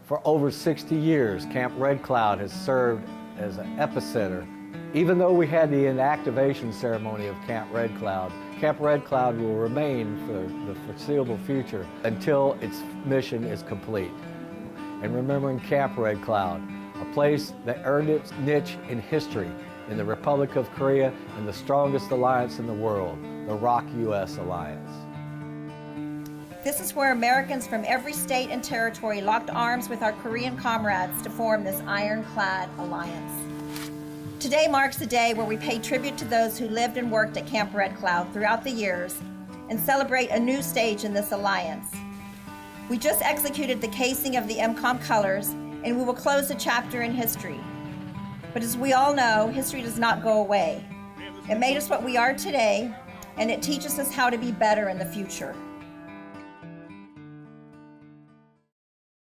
For over 60 years, Camp Red Cloud has served as an epicenter. Even though we had the inactivation ceremony of Camp Red Cloud will remain for the foreseeable future until its mission is complete. And remembering Camp Red Cloud, a place that earned its niche in history in the Republic of Korea and the strongest alliance in the world, the ROK-US Alliance. This is where Americans from every state and territory locked arms with our Korean comrades to form this ironclad alliance. Today marks a day where we pay tribute to those who lived and worked at Camp Red Cloud throughout the years and celebrate a new stage in this alliance. We just executed the casing of the IMCOM colors, and we will close a chapter in history. But as we all know, history does not go away. It made us what we are today, and it teaches us how to be better in the future.